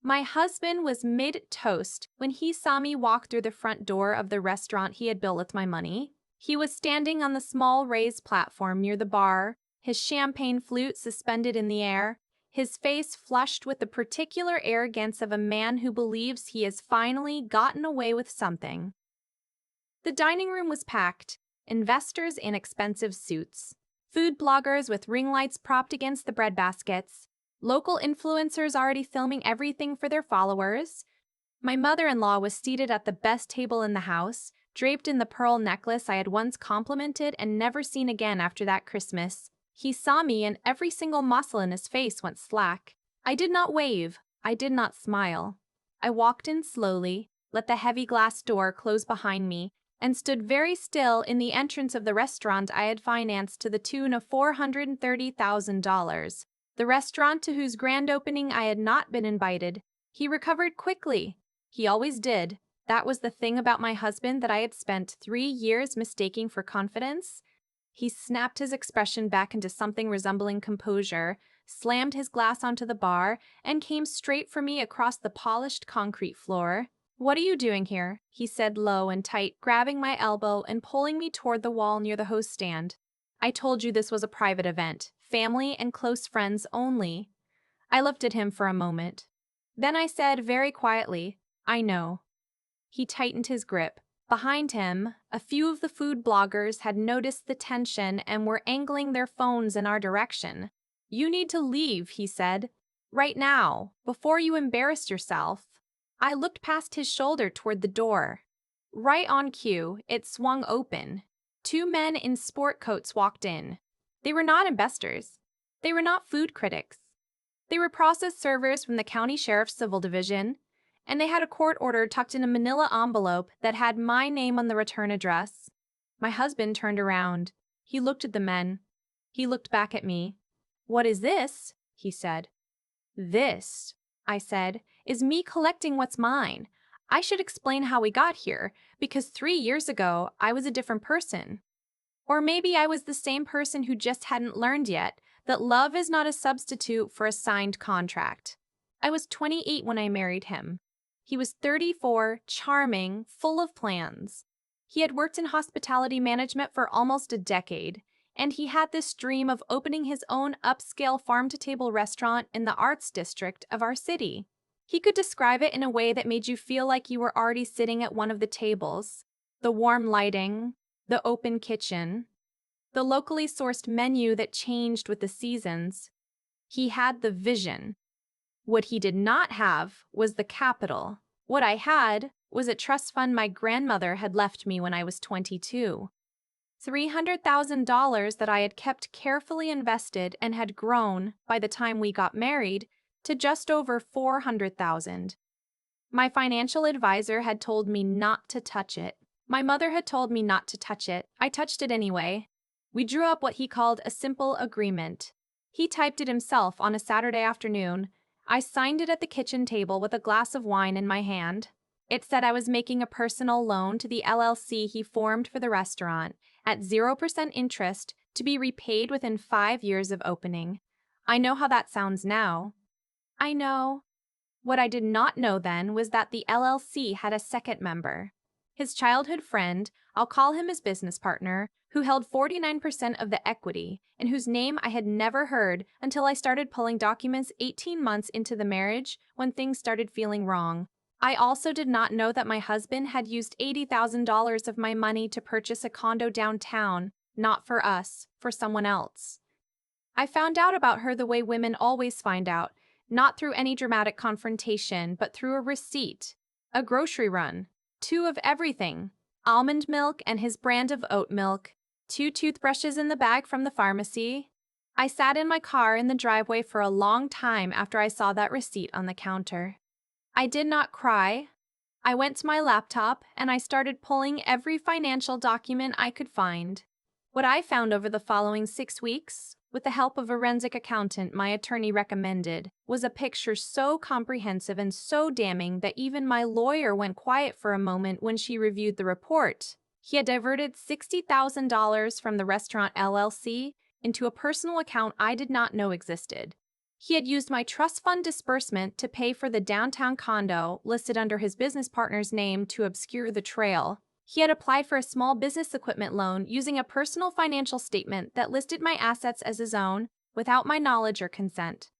My husband was mid-toast when he saw me walk through the front door of the restaurant he had built with my money. He was standing on the small raised platform near the bar, his champagne flute suspended in the air, his face flushed with the particular arrogance of a man who believes he has finally gotten away with something. The dining room was packed, investors in expensive suits, food bloggers with ring lights propped against the bread baskets, local influencers already filming everything for their followers. My mother-in-law was seated at the best table in the house, draped in the pearl necklace I had once complimented and never seen again after that Christmas. He saw me and every single muscle in his face went slack. I did not wave. I did not smile. I walked in slowly, let the heavy glass door close behind me, and stood very still in the entrance of the restaurant I had financed to the tune of $430,000. The restaurant to whose grand opening I had not been invited. He recovered quickly. He always did. That was the thing about my husband that I had spent 3 years mistaking for confidence. He snapped his expression back into something resembling composure, slammed his glass onto the bar, and came straight for me across the polished concrete floor. "What are you doing here?" he said low and tight, grabbing my elbow and pulling me toward the wall near the host stand. "I told you this was a private event, family and close friends only." I looked at him for a moment. Then I said very quietly, "I know." He tightened his grip. Behind him, a few of the food bloggers had noticed the tension and were angling their phones in our direction. "You need to leave," he said. "Right now, before you embarrass yourself." I looked past his shoulder toward the door. Right on cue, it swung open. 2 men in sport coats walked in. They were not investors. They were not food critics. They were process servers from the county sheriff's civil division, and they had a court order tucked in a manila envelope that had my name on the return address. My husband turned around. He looked at the men. He looked back at me. "What is this?" he said. "This," I said, "is me collecting what's mine. I should explain how we got here, because 3 years ago, I was a different person. Or maybe I was the same person who just hadn't learned yet that love is not a substitute for a signed contract. I was 28 when I married him. He was 34, charming, full of plans. He had worked in hospitality management for almost a decade, and he had this dream of opening his own upscale farm-to-table restaurant in the arts district of our city. He could describe it in a way that made you feel like you were already sitting at one of the tables. The warm lighting, the open kitchen, the locally sourced menu that changed with the seasons. He had the vision. What he did not have was the capital. What I had was a trust fund my grandmother had left me when I was 22. $300,000 that I had kept carefully invested and had grown, by the time we got married, to just over $400,000. My financial advisor had told me not to touch it. My mother had told me not to touch it. I touched it anyway. We drew up what he called a simple agreement. He typed it himself on a Saturday afternoon. I signed it at the kitchen table with a glass of wine in my hand. It said I was making a personal loan to the LLC he formed for the restaurant at 0% interest to be repaid within 5 years of opening. I know how that sounds now. I know. What I did not know then was that the LLC had a second member. His childhood friend, I'll call him his business partner, who held 49% of the equity and whose name I had never heard until I started pulling documents 18 months into the marriage when things started feeling wrong. I also did not know that my husband had used $80,000 of my money to purchase a condo downtown, not for us, for someone else. I found out about her the way women always find out, not through any dramatic confrontation, but through a receipt, a grocery run, 2 of everything, almond milk and his brand of oat milk, 2 toothbrushes in the bag from the pharmacy. I sat in my car in the driveway for a long time after I saw that receipt on the counter. I did not cry. I went to my laptop and I started pulling every financial document I could find. What I found over the following 6 weeks, with the help of a forensic accountant my attorney recommended, was a picture so comprehensive and so damning that even my lawyer went quiet for a moment when she reviewed the report. He had diverted $60,000 from the restaurant LLC into a personal account I did not know existed. He had used my trust fund disbursement to pay for the downtown condo listed under his business partner's name to obscure the trail. He had applied for a small business equipment loan using a personal financial statement that listed my assets as his own without my knowledge or consent.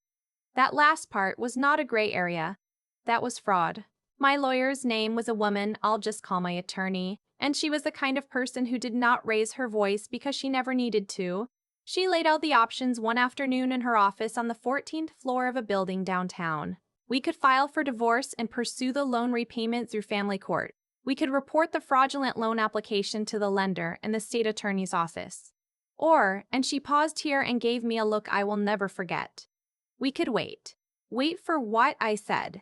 That last part was not a gray area. That was fraud. My lawyer's name was a woman I'll just call my attorney, and she was the kind of person who did not raise her voice because she never needed to. She laid out the options one afternoon in her office on the 14th floor of a building downtown. We could file for divorce and pursue the loan repayment through family court. We could report the fraudulent loan application to the lender and the state attorney's office. Or, and she paused here and gave me a look I will never forget. We could wait. Wait for what? I said.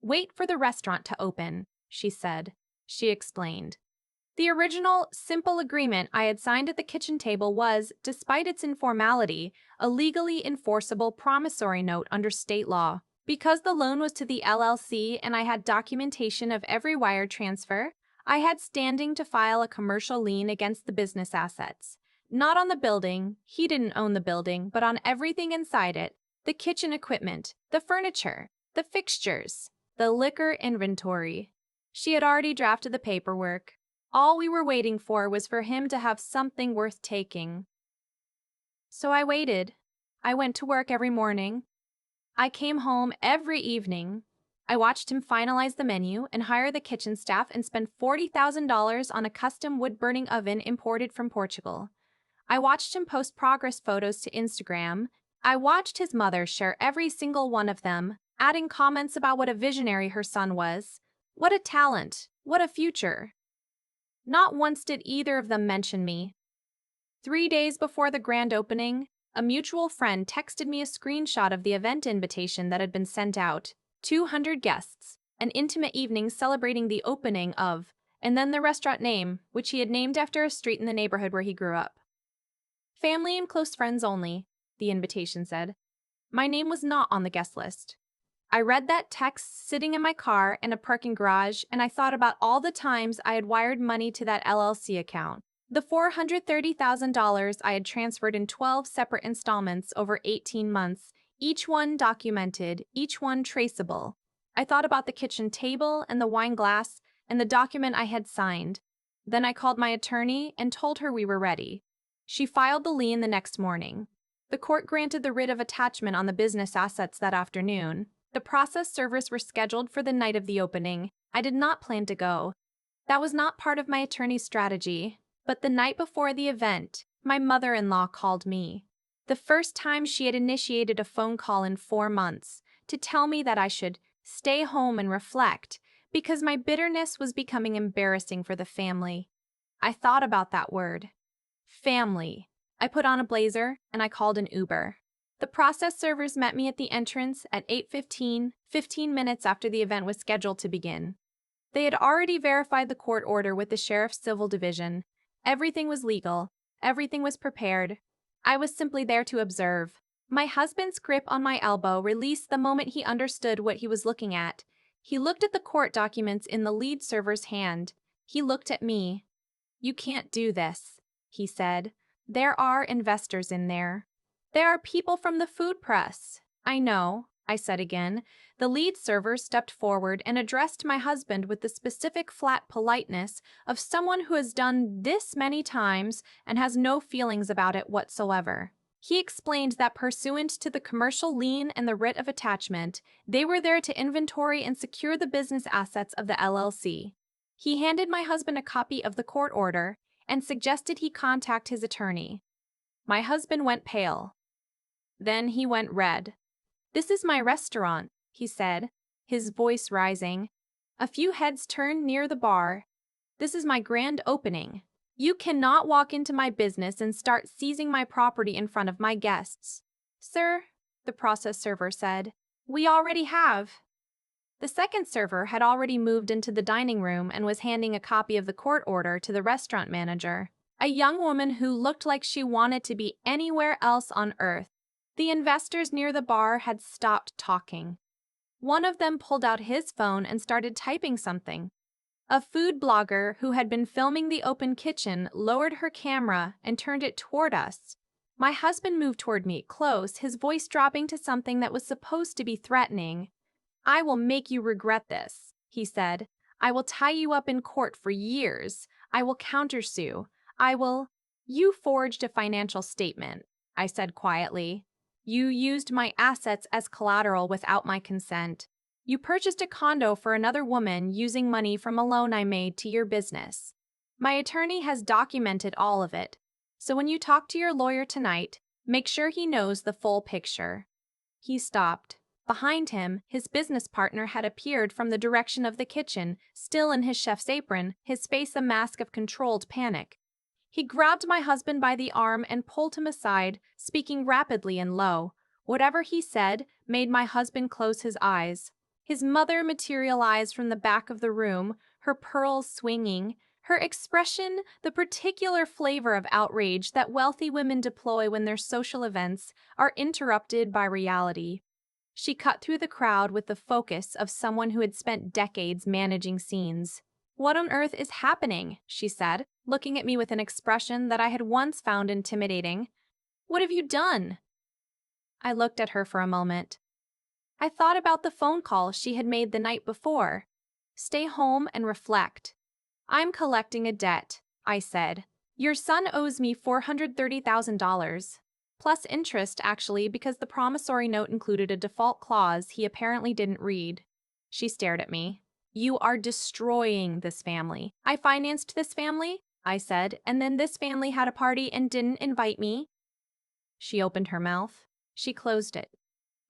Wait for the restaurant to open, she said. She explained. The original, simple agreement I had signed at the kitchen table was, despite its informality, a legally enforceable promissory note under state law. Because the loan was to the LLC and I had documentation of every wire transfer, I had standing to file a commercial lien against the business assets. Not on the building, he didn't own the building, but on everything inside it, the kitchen equipment, the furniture, the fixtures, the liquor inventory. She had already drafted the paperwork. All we were waiting for was for him to have something worth taking. So I waited. I went to work every morning. I came home every evening. I watched him finalize the menu and hire the kitchen staff and spend $40,000 on a custom wood-burning oven imported from Portugal. I watched him post progress photos to Instagram. I watched his mother share every single one of them, adding comments about what a visionary her son was. What a talent. What a future. Not once did either of them mention me. 3 days before the grand opening, a mutual friend texted me a screenshot of the event invitation that had been sent out. 200 guests, an intimate evening celebrating the opening of, and then the restaurant name, which he had named after a street in the neighborhood where he grew up. Family and close friends only, the invitation said. My name was not on the guest list. I read that text sitting in my car in a parking garage, and I thought about all the times I had wired money to that LLC account. The $430,000 I had transferred in 12 separate installments over 18 months, each one documented, each one traceable. I thought about the kitchen table and the wine glass and the document I had signed. Then I called my attorney and told her we were ready. She filed the lien the next morning. The court granted the writ of attachment on the business assets that afternoon. The process servers were scheduled for the night of the opening. I did not plan to go. That was not part of my attorney's strategy. But the night before the event, my mother-in-law called me. The first time she had initiated a phone call in 4 months to tell me that I should stay home and reflect because my bitterness was becoming embarrassing for the family. I thought about that word. Family. I put on a blazer and I called an Uber. The process servers met me at the entrance at 8:15, 15 minutes after the event was scheduled to begin. They had already verified the court order with the Sheriff's Civil Division. Everything was legal. Everything was prepared. I was simply there to observe. My husband's grip on my elbow released the moment he understood what he was looking at. He looked at the court documents in the lead server's hand. He looked at me. "You can't do this," he said. "There are investors in there. There are people from the food press." "I know," I said again. The lead server stepped forward and addressed my husband with the specific flat politeness of someone who has done this many times and has no feelings about it whatsoever. He explained that pursuant to the commercial lien and the writ of attachment, they were there to inventory and secure the business assets of the LLC. He handed my husband a copy of the court order and suggested he contact his attorney. My husband went pale. Then he went red. "This is my restaurant," he said, his voice rising. A few heads turned near the bar. "This is my grand opening. You cannot walk into my business and start seizing my property in front of my guests." "Sir," the process server said, "we already have." The second server had already moved into the dining room and was handing a copy of the court order to the restaurant manager, a young woman who looked like she wanted to be anywhere else on earth. The investors near the bar had stopped talking. One of them pulled out his phone and started typing something. A food blogger who had been filming the open kitchen lowered her camera and turned it toward us. My husband moved toward me, close, his voice dropping to something that was supposed to be threatening. "I will make you regret this," he said. "I will tie you up in court for years. I will countersue. I will—" "You forged a financial statement," I said quietly. "You used my assets as collateral without my consent. You purchased a condo for another woman using money from a loan I made to your business. My attorney has documented all of it. So when you talk to your lawyer tonight, make sure he knows the full picture." He stopped. Behind him, his business partner had appeared from the direction of the kitchen, still in his chef's apron, his face a mask of controlled panic. He grabbed my husband by the arm and pulled him aside, speaking rapidly and low. Whatever he said made my husband close his eyes. His mother materialized from the back of the room, her pearls swinging, her expression the particular flavor of outrage that wealthy women deploy when their social events are interrupted by reality. She cut through the crowd with the focus of someone who had spent decades managing scenes. "What on earth is happening?" she said, looking at me with an expression that I had once found intimidating. "What have you done?" I looked at her for a moment. I thought about the phone call she had made the night before. "Stay home and reflect." "I'm collecting a debt," I said. "Your son owes me $430,000. Plus interest, actually, because the promissory note included a default clause he apparently didn't read." She stared at me. "You are destroying this family." "I financed this family," I said, "and then this family had a party and didn't invite me." She opened her mouth. She closed it.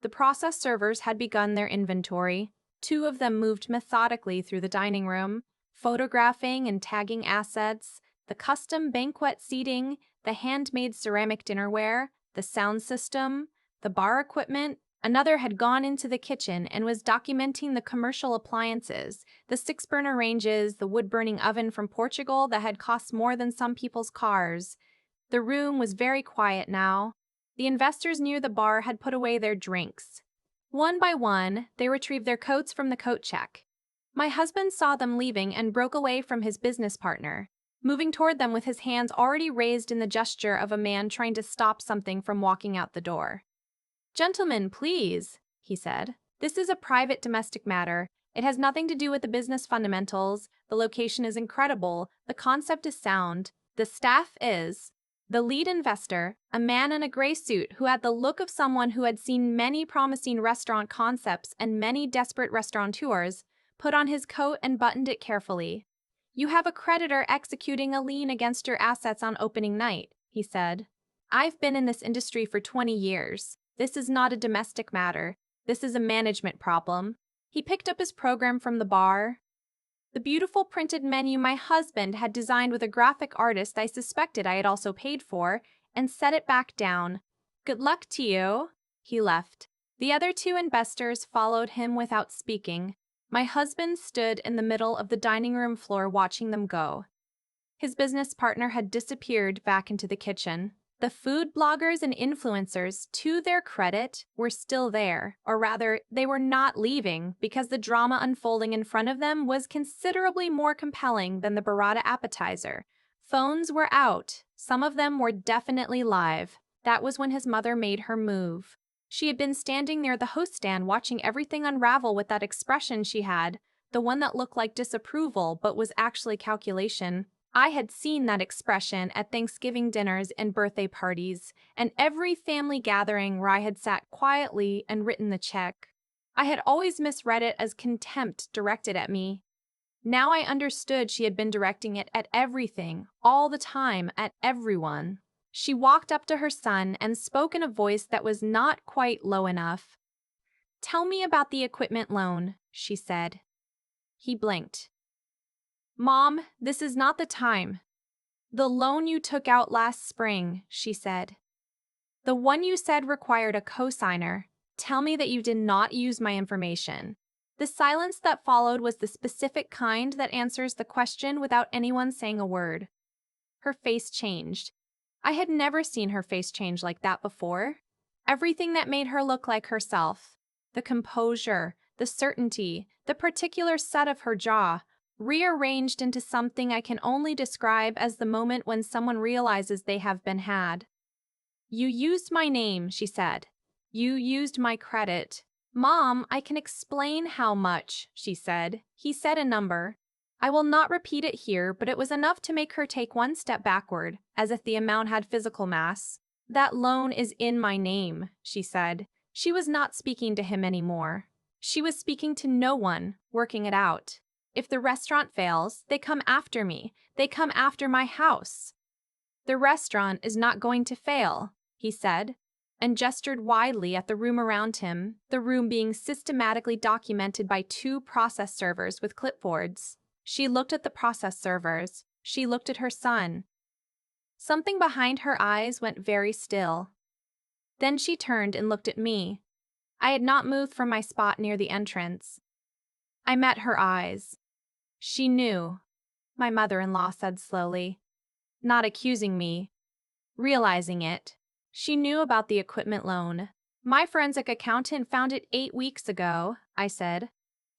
The process servers had begun their inventory. Two of them moved methodically through the dining room, photographing and tagging assets, the custom banquet seating, the handmade ceramic dinnerware, the sound system, the bar equipment. Another had gone into the kitchen and was documenting the commercial appliances, the 6-burner ranges, the wood-burning oven from Portugal that had cost more than some people's cars. The room was very quiet now. The investors near the bar had put away their drinks. One by one, they retrieved their coats from the coat check. My husband saw them leaving and broke away from his business partner, moving toward them with his hands already raised in the gesture of a man trying to stop something from walking out the door. "Gentlemen, please," he said. "This is a private domestic matter. It has nothing to do with the business fundamentals. The location is incredible. The concept is sound. The staff is—" The lead investor, a man in a gray suit who had the look of someone who had seen many promising restaurant concepts and many desperate restaurateurs, put on his coat and buttoned it carefully. "You have a creditor executing a lien against your assets on opening night," he said. "I've been in this industry for 20 years. This is not a domestic matter. This is a management problem." He picked up his program from the bar. The beautiful printed menu my husband had designed with a graphic artist I suspected I had also paid for, and set it back down. "Good luck to you." He left. The other two investors followed him without speaking. My husband stood in the middle of the dining room floor watching them go. His business partner had disappeared back into the kitchen. The food bloggers and influencers, to their credit, were still there, or rather, they were not leaving because the drama unfolding in front of them was considerably more compelling than the burrata appetizer. Phones were out. Some of them were definitely live. That was when his mother made her move. She had been standing near the host stand watching everything unravel with that expression she had, the one that looked like disapproval but was actually calculation. I had seen that expression at Thanksgiving dinners and birthday parties, and every family gathering where I had sat quietly and written the check. I had always misread it as contempt directed at me. Now I understood she had been directing it at everything, all the time, at everyone. She walked up to her son and spoke in a voice that was not quite low enough. "Tell me about the equipment loan," she said. He blinked. "Mom, this is not the time." "The loan you took out last spring," she said. "The one you said required a cosigner. Tell me that you did not use my information." The silence that followed was the specific kind that answers the question without anyone saying a word. Her face changed. I had never seen her face change like that before. Everything that made her look like herself, the composure, the certainty, the particular set of her jaw, rearranged into something I can only describe as the moment when someone realizes they have been had. You used my name, she said. You used my credit. Mom, I can explain how much, she said. He said a number. I will not repeat it here, but it was enough to make her take one step backward, as if the amount had physical mass. That loan is in my name, she said. She was not speaking to him anymore. She was speaking to no one, working it out. If the restaurant fails, they come after me. They come after my house. The restaurant is not going to fail, he said, and gestured widely at the room around him, the room being systematically documented by 2 process servers with clipboards. She looked at the process servers. She looked at her son. Something behind her eyes went very still. Then she turned and looked at me. I had not moved from my spot near the entrance. I met her eyes. She knew, my mother-in-law said slowly, not accusing me, realizing it. She knew about the equipment loan. My forensic accountant found it 8 weeks ago, I said.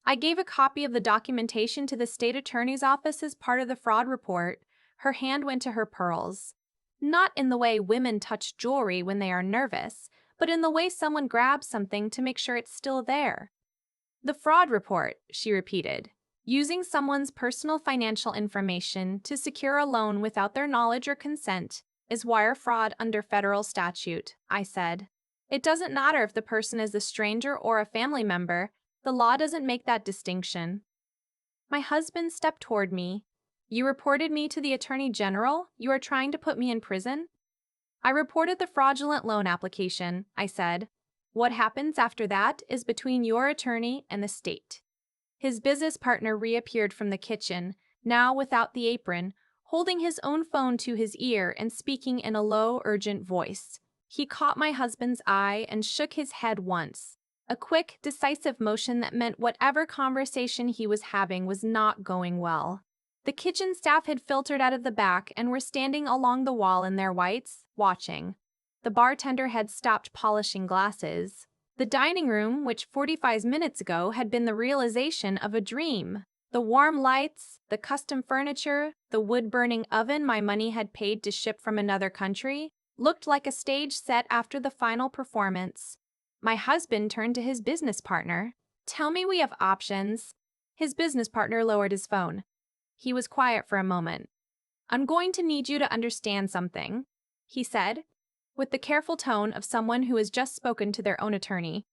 I gave a copy of the documentation to the state attorney's office as part of the fraud report. Her hand went to her pearls. Not in the way women touch jewelry when they are nervous, but in the way someone grabs something to make sure it's still there. The fraud report, she repeated. Using someone's personal financial information to secure a loan without their knowledge or consent is wire fraud under federal statute, I said. It doesn't matter if the person is a stranger or a family member. The law doesn't make that distinction. My husband stepped toward me. You reported me to the Attorney General? You are trying to put me in prison? I reported the fraudulent loan application, I said. What happens after that is between your attorney and the state. His business partner reappeared from the kitchen, now without the apron, holding his own phone to his ear and speaking in a low, urgent voice. He caught my husband's eye and shook his head once. A quick, decisive motion that meant whatever conversation he was having was not going well. The kitchen staff had filtered out of the back and were standing along the wall in their whites, watching. The bartender had stopped polishing glasses. The dining room, which 45 minutes ago had been the realization of a dream. The warm lights, the custom furniture, the wood-burning oven my money had paid to ship from another country, looked like a stage set after the final performance. My husband turned to his business partner. Tell me we have options. His business partner lowered his phone. He was quiet for a moment. I'm going to need you to understand something, he said, with the careful tone of someone who has just spoken to their own attorney.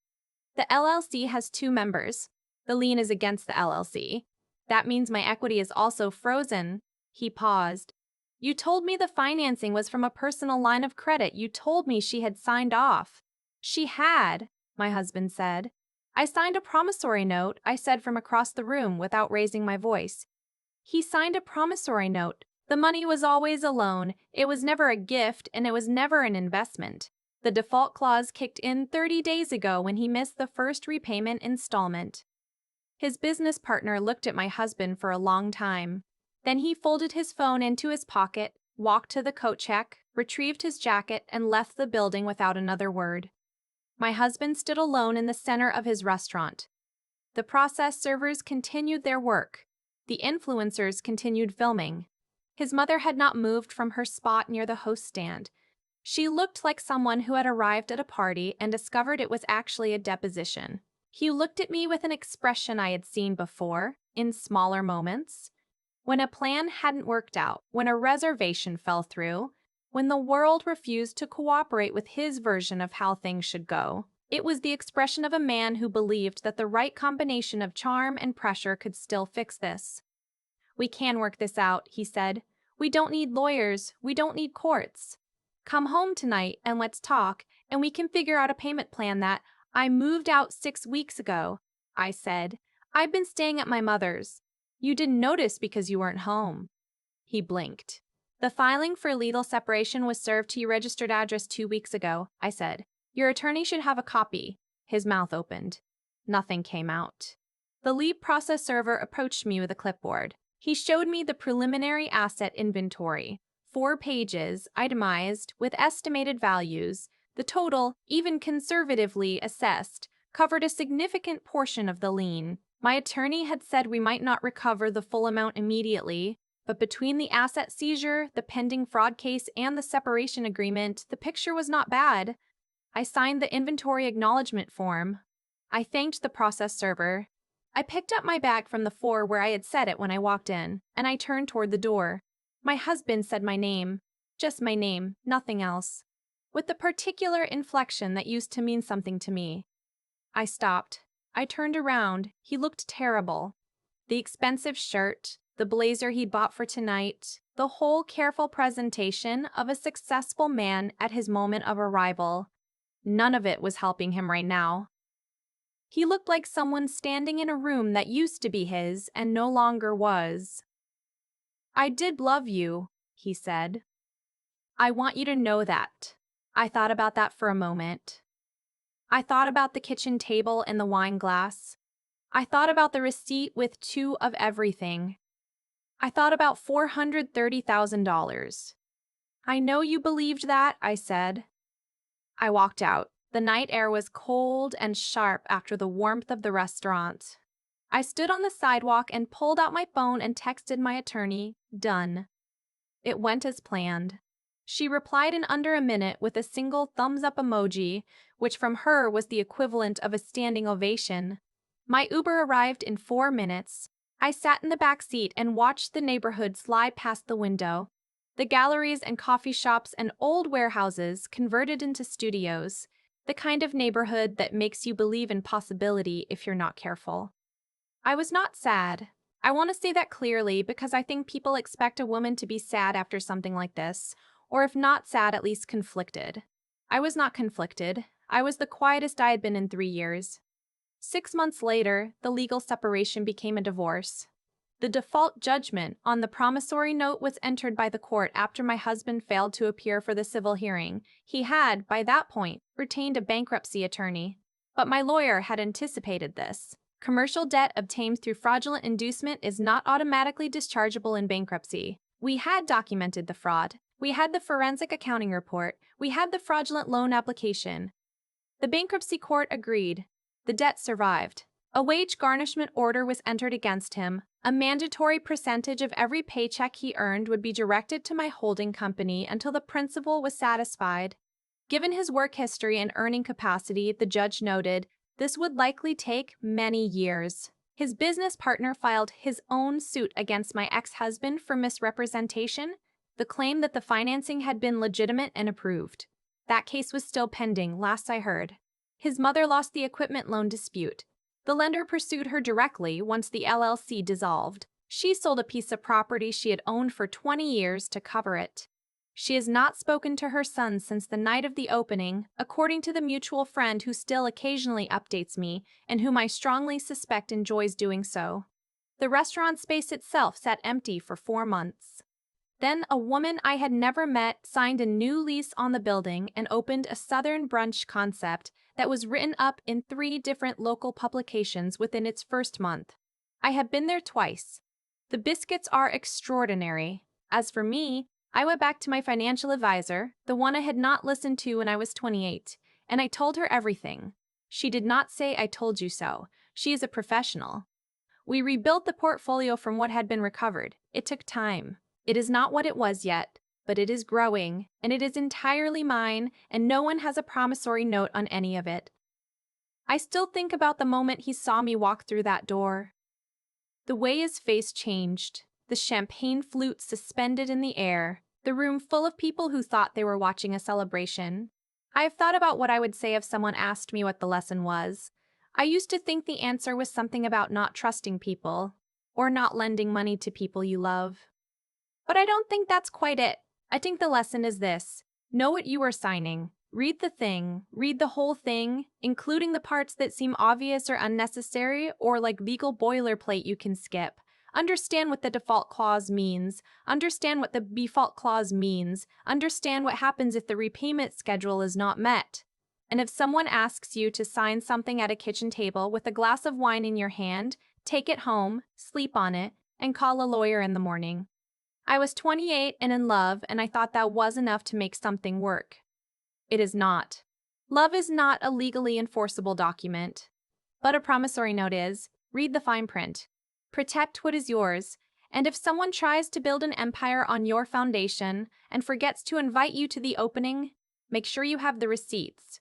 The LLC has 2 members. The lien is against the LLC. That means my equity is also frozen. He paused. You told me the financing was from a personal line of credit. You told me she had signed off. She had, my husband said. I signed a promissory note, I said from across the room without raising my voice. He signed a promissory note. The money was always a loan. It was never a gift, and it was never an investment. The default clause kicked in 30 days ago when he missed the first repayment installment. His business partner looked at my husband for a long time. Then he folded his phone into his pocket, walked to the coat check, retrieved his jacket, and left the building without another word. My husband stood alone in the center of his restaurant. The process servers continued their work. The influencers continued filming. His mother had not moved from her spot near the host stand. She looked like someone who had arrived at a party and discovered it was actually a deposition. He looked at me with an expression I had seen before, in smaller moments. When a plan hadn't worked out, when a reservation fell through, when the world refused to cooperate with his version of how things should go. It was the expression of a man who believed that the right combination of charm and pressure could still fix this. We can work this out, he said. We don't need lawyers. We don't need courts. Come home tonight and let's talk, and we can figure out a payment plan that I moved out 6 weeks ago, I said. I've been staying at my mother's. You didn't notice because you weren't home. He blinked. The filing for legal separation was served to your registered address 2 weeks ago, I said. Your attorney should have a copy. His mouth opened. Nothing came out. The lead process server approached me with a clipboard. He showed me the preliminary asset inventory. 4 pages, itemized, with estimated values. The total, even conservatively assessed, covered a significant portion of the lien. My attorney had said we might not recover the full amount immediately, But between the asset seizure, the pending fraud case, and the separation agreement, the picture was not bad. I signed the inventory acknowledgement form. I thanked the process server. I picked up my bag from the floor where I had set it when I walked in, and I turned toward the door. My husband said my name. Just my name, nothing else. With the particular inflection that used to mean something to me. I stopped. I turned around. He looked terrible. The expensive shirt, the blazer he'd bought for tonight, the whole careful presentation of a successful man at his moment of arrival. None of it was helping him right now. He looked like someone standing in a room that used to be his and no longer was. "I did love you," he said. "I want you to know that." I thought about that for a moment. I thought about the kitchen table and the wine glass. I thought about the receipt with two of everything. I thought about $430,000. "I know you believed that," I said. I walked out. The night air was cold and sharp after the warmth of the restaurant. I stood on the sidewalk and pulled out my phone and texted my attorney, "Done." It went as planned. She replied in under a minute with a single thumbs-up emoji, which from her was the equivalent of a standing ovation. My Uber arrived in 4 minutes. I sat in the back seat and watched the neighborhood slide past the window. The galleries and coffee shops and old warehouses converted into studios, the kind of neighborhood that makes you believe in possibility if you're not careful. I was not sad. I want to say that clearly because I think people expect a woman to be sad after something like this, or if not sad, at least conflicted. I was not conflicted. I was the quietest I had been in 3 years. 6 months later, the legal separation became a divorce. The default judgment on the promissory note was entered by the court after my husband failed to appear for the civil hearing. He had, by that point, retained a bankruptcy attorney. But my lawyer had anticipated this. Commercial debt obtained through fraudulent inducement is not automatically dischargeable in bankruptcy. We had documented the fraud. We had the forensic accounting report. We had the fraudulent loan application. The bankruptcy court agreed. The debt survived. A wage garnishment order was entered against him. A mandatory percentage of every paycheck he earned would be directed to my holding company until the principal was satisfied. Given his work history and earning capacity, the judge noted, this would likely take many years. His business partner filed his own suit against my ex-husband for misrepresentation, the claim that the financing had been legitimate and approved. That case was still pending, last I heard. His mother lost the equipment loan dispute. The lender pursued her directly once the LLC dissolved. She sold a piece of property she had owned for 20 years to cover it. She has not spoken to her son since the night of the opening, according to the mutual friend who still occasionally updates me and whom I strongly suspect enjoys doing so. The restaurant space itself sat empty for 4 months. Then a woman I had never met signed a new lease on the building and opened a Southern brunch concept that was written up in 3 different local publications within its first month. I have been there twice. The biscuits are extraordinary. As for me, I went back to my financial advisor, the one I had not listened to when I was 28, and I told her everything. She did not say I told you so. She is a professional. We rebuilt the portfolio from what had been recovered. It took time. It is not what it was yet, but it is growing, and it is entirely mine, and no one has a promissory note on any of it. I still think about the moment he saw me walk through that door. The way his face changed, the champagne flute suspended in the air, the room full of people who thought they were watching a celebration. I have thought about what I would say if someone asked me what the lesson was. I used to think the answer was something about not trusting people, or not lending money to people you love. But I don't think that's quite it. I think the lesson is this. Know what you are signing. Read the thing. Read the whole thing, including the parts that seem obvious or unnecessary or like legal boilerplate you can skip. Understand what the default clause means. Understand what the default clause means. Understand what happens if the repayment schedule is not met. And if someone asks you to sign something at a kitchen table with a glass of wine in your hand, take it home, sleep on it, and call a lawyer in the morning. I was 28 and in love, and I thought that was enough to make something work. It is not. Love is not a legally enforceable document. But a promissory note is. Read the fine print. Protect what is yours, And if someone tries to build an empire on your foundation and forgets to invite you to the opening, make sure you have the receipts.